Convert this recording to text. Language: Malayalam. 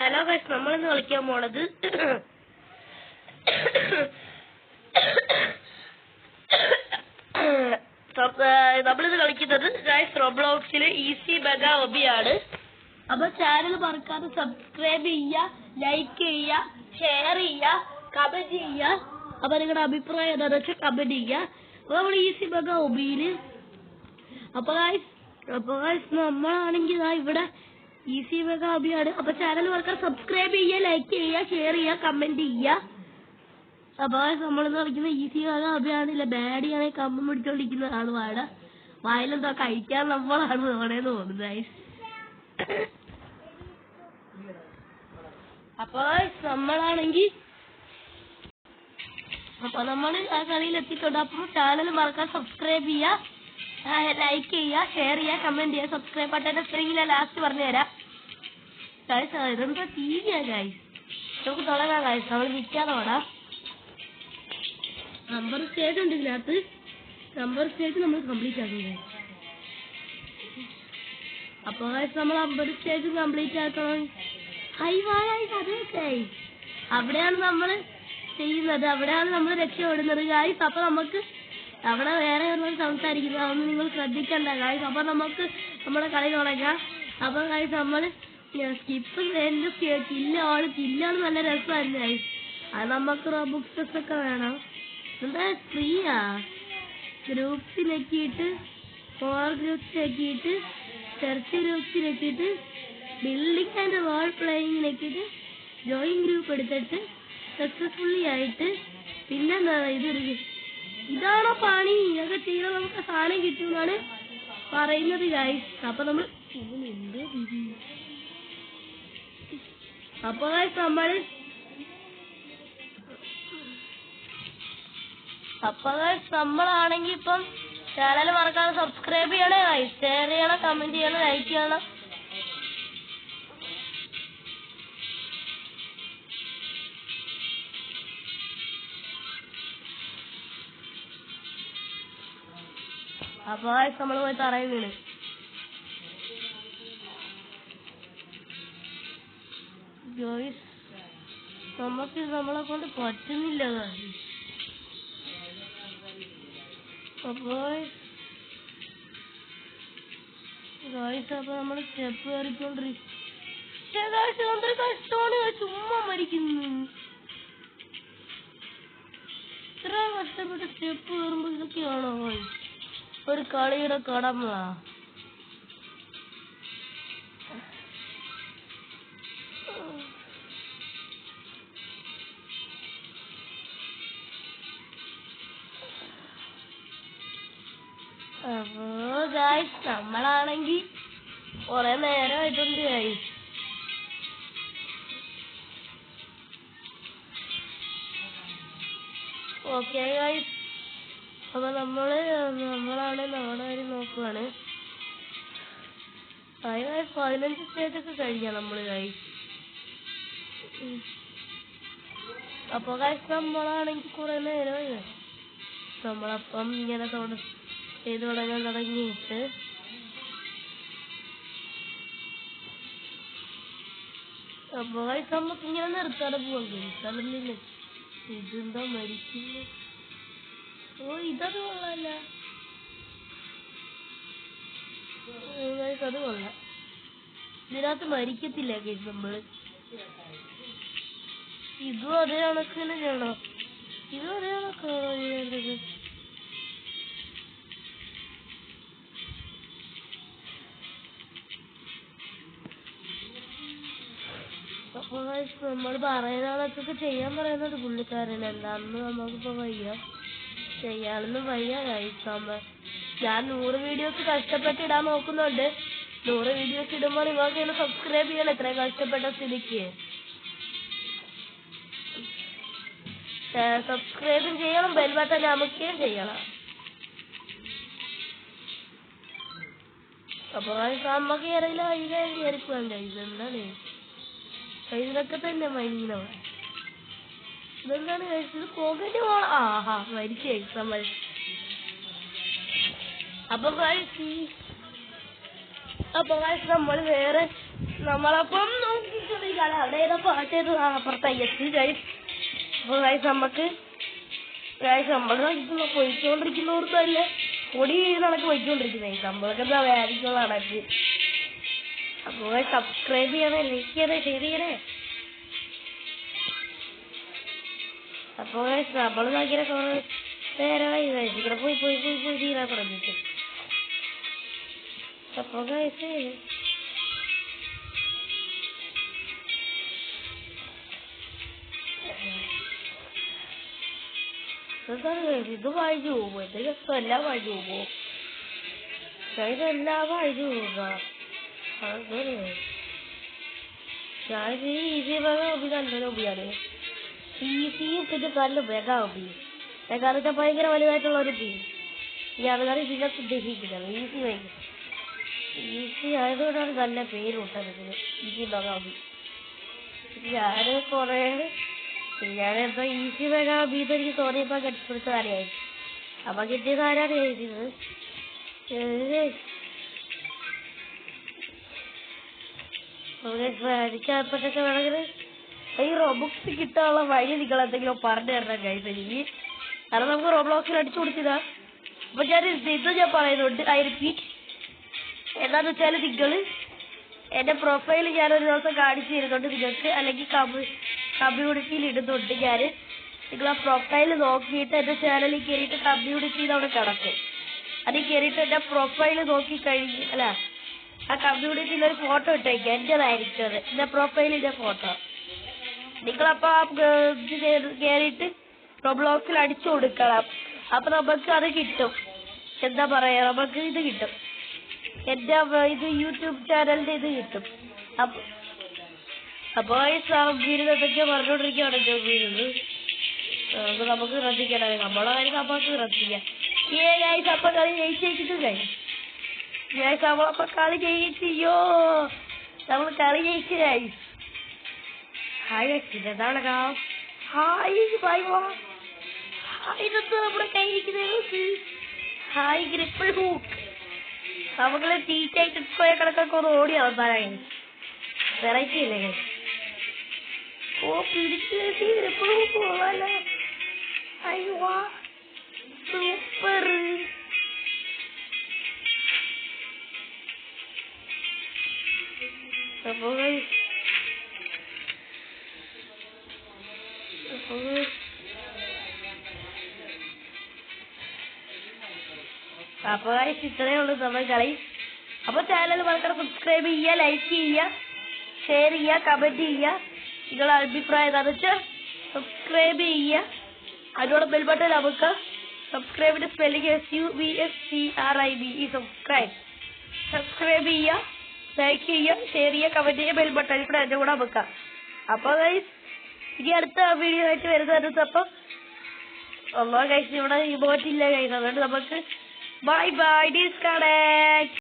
ഹലോ ഗൈസ്, നമ്മളിന്ന് കളിക്കാൻ പോണത് നമ്മളിന്ന് കളിക്കുന്നത് ഗൈസ് റോബ്ലോക്സില് ഈസി മെഗാ ഒബിയാണ്. അപ്പൊ ചാനൽ മറക്കാതെ സബ്സ്ക്രൈബ് ചെയ്യുക, ലൈക്ക് ചെയ്യുക, ഷെയർ ചെയ്യുക, കമന്റ് ചെയ്യുക. അപ്പൊ നിങ്ങളുടെ അഭിപ്രായം എന്താണെന്ന് വെച്ചാൽ കമന്റ് ചെയ്യുക. അപ്പൊ നമ്മൾ ഈസി മെഗാ ഒബിയില് അപ്പൊ ഗൈസ് നമ്മളാണെങ്കിൽ ഇവിടെ ഈസി മെഗാ ഒബിയാണ്. അപ്പൊ ചാനൽ മറക്കാതെ സബ്സ്ക്രൈബ് ചെയ്യുക, ലൈക്ക് ചെയ്യുക, ഷെയർ ചെയ്യുക, കമന്റ് ചെയ്യുക. അപ്പൊ നമ്മളിന്ന് കളിക്കുന്ന ഈസി മെഗാ ഒബിയാണ്. ഇല്ല ബാഡിയാണെങ്കിൽ കമ്പം പിടിച്ചോണ്ടിരിക്കുന്നതാണ്. വായിലെന്താ കഴിക്കാൻ നമ്മളാണ് തോന്നേന്ന് തോന്നുന്നത് ഗൈസ്. അപ്പൊ നമ്മളാണെങ്കിൽ നമ്മൾ ആ കളിയിൽ എത്തിയിട്ടുണ്ട്. അപ്പൊ ചാനൽ മറക്കാൻ സബ്സ്ക്രൈബ് ചെയ്യുക, ലൈക്ക് ചെയ്യുക, ഷെയർ ചെയ്യുക, കമന്റ് ചെയ്യുക. സബ്സ്ക്രൈബ് ബട്ടന്റെ സ്ക്രീനിൽ ലാസ്റ്റ് പറഞ്ഞുതരാം ഗൈസ്. ഇതെന്താ ടിവിയാ ഗൈസ്. നമുക്ക് തുടങ്ങാം ഗൈസ്. നമ്മൾ നിൽക്കാതെ ഓടാം. നമ്പർ സ്റ്റേജ് ഉണ്ട് ഇതിനകത്ത്. നമ്പർ സ്റ്റേജ് നമ്മൾ കംപ്ലീറ്റ് ആക്കുന്നത്. അപ്പൊ നമ്മൾ 50 സ്റ്റേജ് കംപ്ലീറ്റ് ആക്കണം. അവിടെയാണ് നമ്മൾ ചെയ്യുന്നത്, അവിടെയാണ് നമ്മൾ രക്ഷപ്പെടുന്നത് ഗായ്സ്. അപ്പൊ നമുക്ക് അവിടെ വേറെ സംസാരിക്കുന്നത് അതൊന്നും നിങ്ങൾ ശ്രദ്ധിക്കണ്ട ഗായ്സ്. അപ്പൊ നമുക്ക് നമ്മുടെ കളി തുടങ്ങാം. അപ്പൊ ഗായ്സ് നമ്മൾ സ്കിപ്പ് കില്ലാണ് നല്ല രസമായിരുന്നു ഗായ്സ്. അത് നമുക്ക് റോബുക്സ് ഒക്കെ വേണം. എന്താ ഫ്രീയാ? ഗ്രൂപ്പ്സിലെത്തിയിട്ട് ഫോർ ഗ്രൂപ്പ്സിലെത്തിയിട്ട് സെർച്ച് ഗ്രൂപ്പ്സിലെത്തിയിട്ട് ബിൽഡിംഗ് ആൻഡ് റോൾ പ്ലേയിങ്ങിലെത്തിയിട്ട് ജോയിൻ ഗ്രൂപ്പ് എടുത്തിട്ട് സക്സസ്ഫുള്ളി ആയിട്ട് പിന്നെന്താ ഇതാണോ പണി? ഇതൊക്കെ ചെയ്താൽ നമുക്ക് സാധനം കിട്ടുമെന്നാണ് പറയുന്നത് ഗൈസ്. അപ്പൊ നമ്മൾ നമ്മളാണെങ്കിൽ ഇപ്പം ചാനൽ മറക്കാതെ സബ്സ്ക്രൈബ് ചെയ്യണം ഗൈസ്, ഷെയർ ചെയ്യണം, കമന്റ് ചെയ്യണം, ലൈക്ക് ചെയ്യണം. അപ്പൊ നമ്മൾ പോയി തറയിൽ വീണ് ഗൈസ്. നമുക്ക് നമ്മളെ കൊണ്ട് പറ്റുന്നില്ല ഗൈസ്. അപ്പൊ നമ്മള് സ്റ്റെപ്പ് കയറിക്കൊണ്ടിരിക്കും. ചുമ്മാ മരിക്കുന്നു. ഇത്ര കഷ്ടപ്പെട്ട് സ്റ്റെപ്പ് കയറുമ്പോ ഇതൊക്കെയാണോ ഒരു കളിയുടെ കടമ? അപ്പോ ഗൈസ് നമ്മളാണെങ്കിൽ കൊറേ നേരമായിട്ടുണ്ട് ഗൈസ്. Okay guys. അപ്പൊ നമ്മളാണ് നമ്മുടെ കാര്യം നോക്കുവാണ്. 15 സ്റ്റേജൊക്കെ കഴിക്കാം നമ്മള് ഗൈസ്. അപ്പൊ ഗൈസ് നമ്മളാണെങ്കിൽ കുറെ നേരമായി നമ്മളപ്പം ഇങ്ങനെ ചെയ്ത് തുടങ്ങാൻ തുടങ്ങിയിട്ട് അപ്പൊ ഗൈസ് നമുക്ക് ഇങ്ങനെ നിർത്താതെ പോവാം ഗൈസ്. അല്ലെങ്കിൽ ഇതെന്താ മരിക്കുന്നു? ഓ ഇതത് കൊള്ളാല്ല ഗൈസ്, അത് കൊള്ളാം. ഇതിനകത്ത് മരിക്കത്തില്ല ഗൈസ് നമ്മള്. ഇതും അതേ കണക്ക് തന്നെ ചെയ്യണോ? ഇതും അതേ കണക്കാണോ ചെയ്യേണ്ടത്? അപ്പൊ നമ്മൾ പറയുന്നതൊക്കെ ചെയ്യാൻ പറയുന്നത് പുള്ളിക്കാരൻ. എന്താണെന്ന് നമുക്കിപ്പോ ചെയ്യാനൊന്നും വയ്യ ഗൈസ്. ഞാൻ 100 വീഡിയോസ് കഷ്ടപ്പെട്ട് ഇടാൻ നോക്കുന്നുണ്ട്. 100 വീഡിയോസ് ഇടുമ്പോ നിങ്ങൾക്ക് സബ്സ്ക്രൈബ് ചെയ്യണം. ഇത്രയും കഷ്ടപ്പെട്ട സ്ഥിതിക്ക് സബ്സ്ക്രൈബും ചെയ്യണം, ബെൽ ബട്ടൺ അമർത്തുകയും ചെയ്യണം. അപ്പൊ നമുക്ക് ഏതെങ്കിലും കയറിപ്പോവാൻ ഗൈസ്. എന്താണ് ഇതൊക്കെ തന്നെ മൈനിങ്ങനെ ഇതെന്താണ് കഴിച്ചത്? പോകേണ്ടി പോണം. ആഹാ മരിച്ചു നമ്മൾ. അപ്പൊ നമ്മൾ വേറെ നമ്മളപ്പം നോക്കിക്കളി കാണാം. അവിടെ ഏതോ പാട്ട് അപ്പുറത്ത് അയ്യത്ത് ഗൈസ്. അപ്പോൾ ഗൈസ് നമുക്ക് നമ്മൾ പോയിക്കൊണ്ടിരിക്കുന്നവർക്കല്ല പൊടി നടക്ക് പോയിക്കൊണ്ടിരിക്കുന്നത് നമ്മളൊക്കെ എന്താ വേദിക്കുള്ള നടക്ക്. അപ്പോൾ സബ്സ്ക്രൈബ് ചെയ്യണേ, ലൈക്ക് ചെയ്യണേ, ഷെയർ ചെയ്യണേ. അപ്പോൾ നമ്മൾ ഭയങ്കര കുറേ നേരമായി ഇവിടെ പോയി തീരാൻ തുടങ്ങിയിട്ട്. അപ്പോൾ ഗൈസ് ഇത് വായിച്ചു പോകും. എന്റെ രസം എല്ലാം വായിച്ചു പോകും. ഇതെല്ലാം വായിച്ചു പോവുക. ഞാൻ ഈസി ബഗ ഹോബി നല്ലൊരു ഹോബിയാണ്. ഈസിയും പിന്നെ നല്ല ബഗ ഹോബി. ബഗാന്ന് ഭയങ്കര വലുതായിട്ടുള്ള ഒരു ടീം. ഞാനാണ് ഇതിനകത്ത് ഉദ്ദേശിക്കുന്നത്. ഈസി ആയതുകൊണ്ടാണ് നല്ല പേര് വിട്ടത് ഈസി ബഗ ഹോബി. ഞാനെന്തോ ഈസി ബഗ ഹോബി എനിക്ക് തോന്നിയപ്പോ കെട്ടിപ്പിടിച്ച കാര്യമായി. അപ്പൊ കിട്ടിയത് ആരാണ് എഴുതിയത്? എനിക്കപ്പോഴൊക്കെ വേണമെങ്കിൽ ഈ റോബോക്സ് കിട്ടാനുള്ള വഴി നിങ്ങൾ എന്തെങ്കിലും പറഞ്ഞു തരണം ഗൈസ് എനിക്ക്. കാരണം നമുക്ക് റോബ്ലോക്സിൽ അടിച്ചു കൊടുത്തതാ. അപ്പൊ ഞാൻ പറയുന്നുണ്ട് ഐ റിപ്പീറ്റ്. എന്താന്ന് വെച്ചാൽ നിങ്ങൾ എന്റെ പ്രൊഫൈൽ ഞാനൊരു ദിവസം കാണിച്ചു തരുന്നുണ്ട് നിങ്ങൾക്ക്, അല്ലെങ്കിൽ കമ്മ്യൂണിറ്റിയിൽ ഇടുന്നുണ്ട് ഞാൻ. നിങ്ങൾ ആ പ്രൊഫൈൽ നോക്കിയിട്ട് എന്റെ ചാനലിൽ കയറിയിട്ട് കമ്മ്യൂണിറ്റിയിൽ അവിടെ കിടക്കും. അതിൽ കയറിയിട്ട് എന്റെ പ്രൊഫൈൽ നോക്കി അല്ല ആ കമ്മ്യൂണിറ്റിയിൽ ഒരു ഫോട്ടോ ഇട്ടേക്കാം. എന്റേതായിരിക്കും അത്, എന്റെ പ്രൊഫൈലിന്റെ ഫോട്ടോ. നിങ്ങളപ്പോ കയറിയിട്ട് റോബ്ലോക്സിൽ അടിച്ചു കൊടുക്കണം. അപ്പൊ നമുക്ക് അത് കിട്ടും. എന്താ പറയാ, നമുക്ക് ഇത് കിട്ടും. എന്റെ ഇത് യൂട്യൂബ് ചാനലിന്റെ ഇത് കിട്ടും. അപ്പൊ വീടിനൊക്കെ പറഞ്ഞോണ്ടിരിക്കുകയാണ് നമുക്ക് ശ്രദ്ധിക്കണം. നമ്മളെ കാര്യം നമുക്ക് ശ്രദ്ധിക്കാം. അപ്പൊ കളി ജയിച്ചിരിക്കുന്നു നമ്മളപ്പൊ കളി ജയിച്ചിയോ, നമ്മൾ കളി ജയിച്ചു ഗൈസ്. ഹായ് ഇതാണ് ഹായ് ബൈ ഹായ്. ഇതെന്താ നമ്മുടെ കയ്യിരിക്കുന്നത്? Hi ഗ്രിപ്പിൾ hook. നമുക്കുള്ള ടീച്ചായിട്ട് പോയ കണക്കൊക്കെ ഒന്ന് ഓടി അവസാനായി. വെറൈറ്റി അല്ലേ? ഓ പിടിച്ചു ഗ്രിപ്പിൾ ഹൂക്ക് പോവാലോ. അയ്യോ സൂപ്പർ. അപ്പൊ ഇത്രയേ ഉള്ളൂ നമ്മൾ കളി. അപ്പൊ ചാനൽ മറക്കാതെ സബ്സ്ക്രൈബ് ചെയ്യുക, ലൈക്ക് ചെയ്യുക, ഷെയർ ചെയ്യുക, കമന്റ് ചെയ്യുക. നിങ്ങളുടെ അഭിപ്രായം എന്താണെന്ന് വെച്ചാൽ സബ്സ്ക്രൈബ് ചെയ്യുക. അതിനോട് ബെൽ ബട്ടൺ നമുക്ക് സബ്സ്ക്രൈബിന്റെ സ്പെല്ലിംഗ് SUBSCRIBE സബ്സ്ക്രൈബ് ചെയ്യുക, ലൈക്ക് ചെയ്യുക, ഷെയർ ചെയ്യുക, കമന്റ് ചെയ്യുക, ബെൽ ബട്ടൺ ഇവിടെ എന്റെ കൂടെ വെക്കാം. അപ്പൊ ഗൈസ് ഇനി അടുത്ത വീഡിയോ ആയിട്ട് വരുന്നത്. അപ്പം ഗൈസ് ഇവിടെ ഇമോട്ട് ഇല്ല ഗൈസ്, അതുകൊണ്ട് നമുക്ക് ബൈ ബൈ ഡിസ്കണക്ട്.